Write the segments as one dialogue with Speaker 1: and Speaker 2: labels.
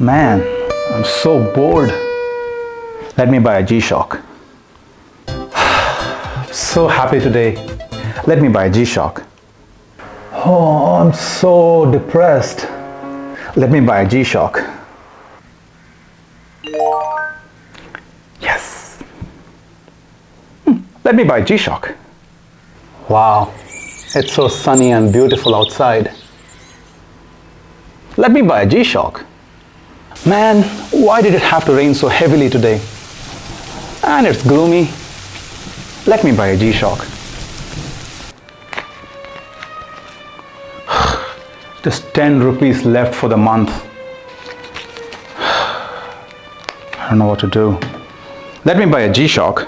Speaker 1: Man, I'm so bored. Let me buy a G-Shock. So happy today. Let me buy a G-Shock. Oh, I'm so depressed. Let me buy a G-Shock. Yes. Let me buy a G-Shock. Wow, it's so sunny and beautiful outside. Let me buy a G-Shock. Man, why did it have to rain so heavily today? And it's gloomy. Let me buy a G-Shock. Just 10 rupees left for the month. I don't know what to do. Let me buy a G-Shock.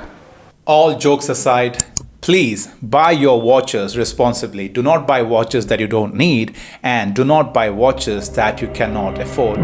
Speaker 2: All jokes aside, please buy your watches responsibly. Do not buy watches that you don't need, and do not buy watches that you cannot afford.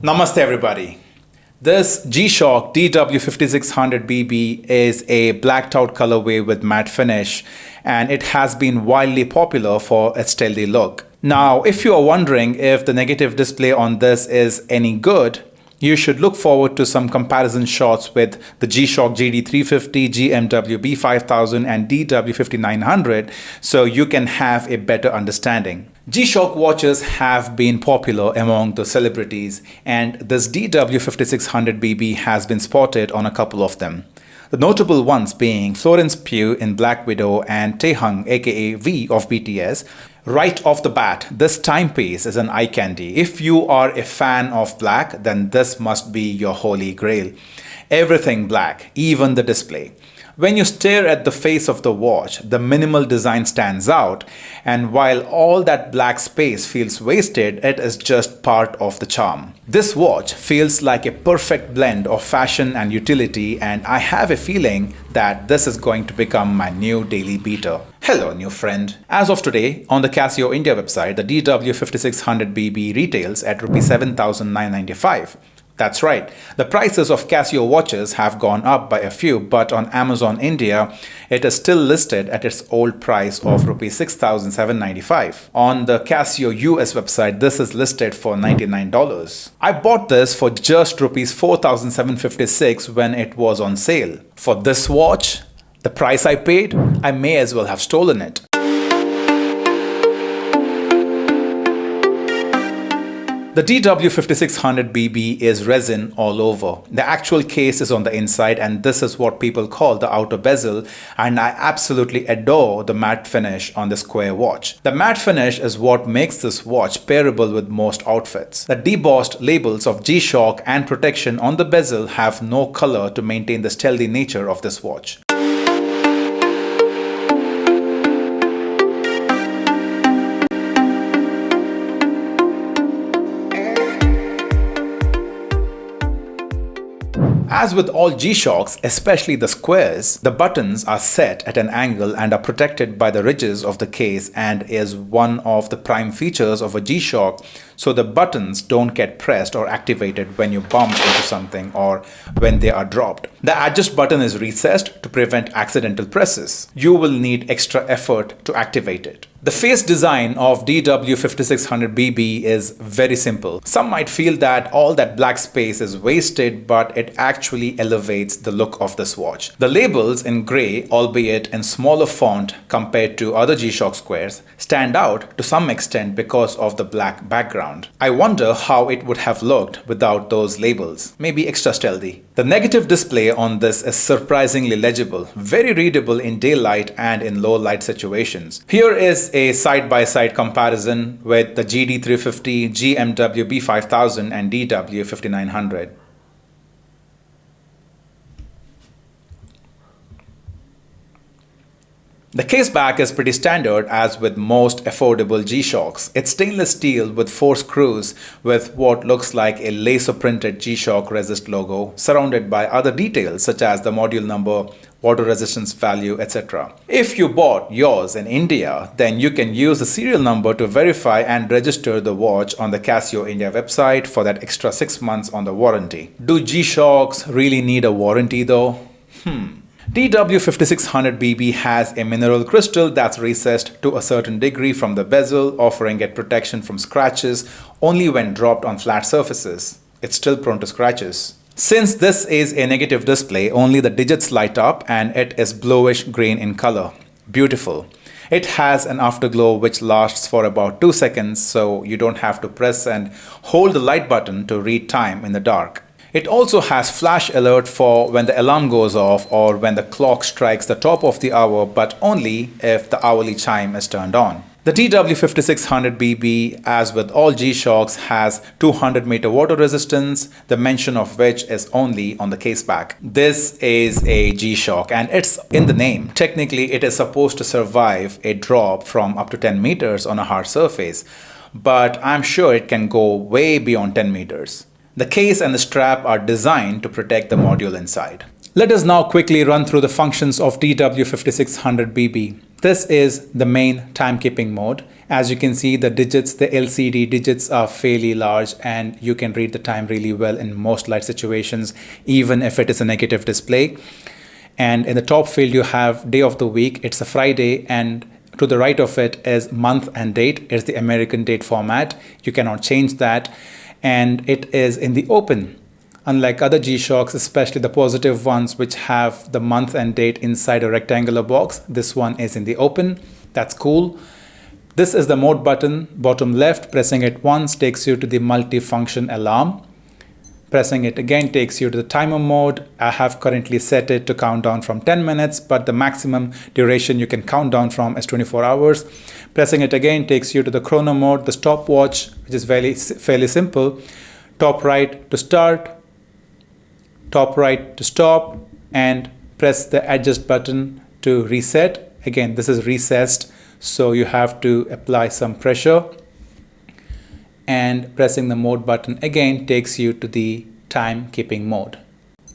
Speaker 2: Namaste everybody. This G-Shock DW5600BB is a blacked out colorway with matte finish, and it has been wildly popular for its stealthy look. Now, if you are wondering if the negative display on this is any good, you should look forward to some comparison shots with the G-Shock GD350, GMW B5000 and DW5900 so you can have a better understanding. G-Shock watches have been popular among the celebrities, and this DW5600BB has been spotted on a couple of them. The notable ones being Florence Pugh in Black Widow and Taehyung aka V of BTS. Right off the bat, this timepiece is an eye candy. If you are a fan of black, then this must be your holy grail. Everything black, even the display. When you stare at the face of the watch, the minimal design stands out, and while all that black space feels wasted, it is just part of the charm. This watch feels like a perfect blend of fashion and utility, and I have a feeling that this is going to become my new daily beater. Hello new friend. As of today, on the Casio India website, the DW5600BB retails at Rs 7,995. That's right, the prices of Casio watches have gone up by a few, but on Amazon India, it is still listed at its old price of Rs 6,795. On the Casio US website, this is listed for $99. I bought this for just Rs 4,756 when it was on sale. For this watch, the price I paid, I may as well have stolen it. The DW5600BB is resin all over. The actual case is on the inside, and this is what people call the outer bezel, and I absolutely adore the matte finish on the square watch. The matte finish is what makes this watch pairable with most outfits. The debossed labels of G-Shock and protection on the bezel have no color to maintain the stealthy nature of this watch. As with all G-Shocks, especially the squares, the buttons are set at an angle and are protected by the ridges of the case, and is one of the prime features of a G-Shock, so the buttons don't get pressed or activated when you bump into something or when they are dropped. The adjust button is recessed to prevent accidental presses. You will need extra effort to activate it. The face design of DW5600BB is very simple. Some might feel that all that black space is wasted, but it actually elevates the look of this watch. The labels in grey, albeit in smaller font compared to other G-Shock squares, stand out to some extent because of the black background. background. I wonder how it would have looked without those labels. Maybe extra stealthy. The negative display on this is surprisingly legible, very readable in daylight and in low light situations. Here is a side-by-side comparison with the GD350, GMW B5000 and DW5900. The case back is pretty standard as with most affordable G-Shocks. It's stainless steel with 4 screws with what looks like a laser printed G-Shock resist logo surrounded by other details such as the module number, water resistance value, etc. If you bought yours in India, then you can use the serial number to verify and register the watch on the Casio India website for that extra 6 months on the warranty. Do G-Shocks really need a warranty though? DW5600BB has a mineral crystal that's recessed to a certain degree from the bezel, offering it protection from scratches only when dropped on flat surfaces. It's still prone to scratches. Since this is a negative display, only the digits light up and it is bluish green in color. Beautiful. It has an afterglow which lasts for about 2 seconds, so you don't have to press and hold the light button to read time in the dark. It also has flash alert for when the alarm goes off or when the clock strikes the top of the hour, but only if the hourly chime is turned on. The DW5600BB, as with all G-Shocks, has 200 meter water resistance, the mention of which is only on the case back. This is a G-Shock and it's in the name. Technically, it is supposed to survive a drop from up to 10 meters on a hard surface, but I'm sure it can go way beyond 10 meters. The case and the strap are designed to protect the module inside. Let us now quickly run through the functions of DW5600BB. This is the main timekeeping mode. As you can see, the digits, the LCD digits are fairly large and you can read the time really well in most light situations, even if it is a negative display. And in the top field, you have day of the week. It's a Friday, and to the right of it is month and date. It's the American date format. You cannot change that. And it is in the open. Unlike other G-Shocks, especially the positive ones which have the month and date inside a rectangular box, this one is in the open. That's cool. This is the mode button, bottom left. Pressing it once takes you to the multi-function alarm. Pressing it again takes you to the timer mode. I have currently set it to count down from 10 minutes, but the maximum duration you can count down from is 24 hours. Pressing it again takes you to the chrono mode, the stopwatch, which is fairly simple. Top right to start, top right to stop, and press the adjust button to reset. Again, this is recessed, so you have to apply some pressure. And pressing the mode button again takes you to the timekeeping mode.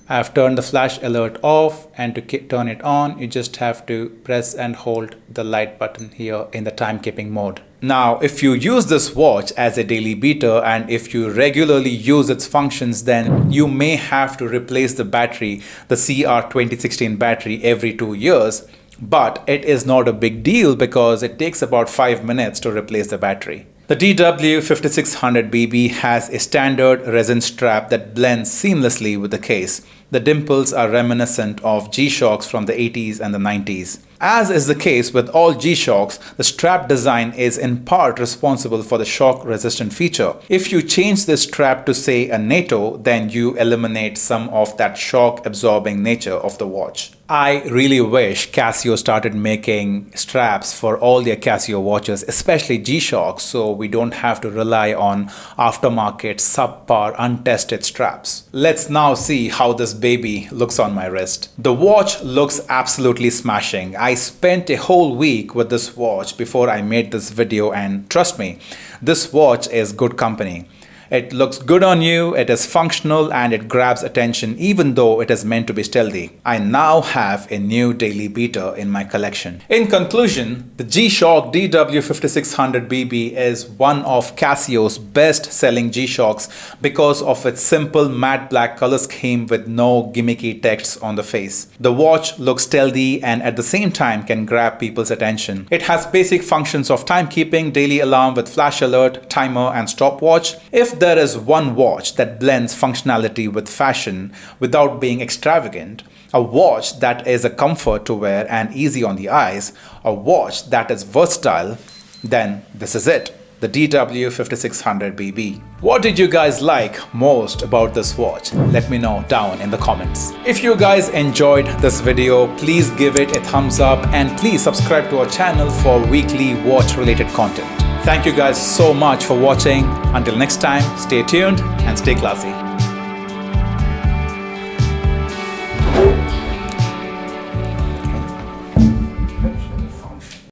Speaker 2: I have turned the flash alert off, and to turn it on, you just have to press and hold the light button here in the timekeeping mode. Now, if you use this watch as a daily beater and if you regularly use its functions, then you may have to replace the battery, the CR2016 battery, every 2 years. But it is not a big deal because it takes about 5 minutes to replace the battery. The DW5600BB has a standard resin strap that blends seamlessly with the case. The dimples are reminiscent of G-Shocks from the 80s and the 90s. As is the case with all G-Shocks, the strap design is in part responsible for the shock resistant feature. If you change this strap to say a NATO, then you eliminate some of that shock absorbing nature of the watch. I really wish Casio started making straps for all their Casio watches, especially G-Shocks, so we don't have to rely on aftermarket, subpar, untested straps. Let's now see how this baby looks on my wrist. The watch looks absolutely smashing. I spent a whole week with this watch before I made this video, and trust me, this watch is good company. It looks good on you, it is functional, and it grabs attention even though it is meant to be stealthy. I now have a new daily beater in my collection. In conclusion, the G-Shock DW5600BB is one of Casio's best-selling G-Shocks because of its simple matte black color scheme with no gimmicky texts on the face. The watch looks stealthy and at the same time can grab people's attention. It has basic functions of timekeeping, daily alarm with flash alert, timer, and stopwatch. If there is one watch that blends functionality with fashion without being extravagant, a watch that is a comfort to wear and easy on the eyes, a watch that is versatile, then this is it. the DW5600BB. What did you guys like most about this watch? Let me know down in the comments. If you guys enjoyed this video, please give it a thumbs up and please subscribe to our channel for weekly watch related content. Thank you guys so much for watching. Until next time, stay tuned and stay classy.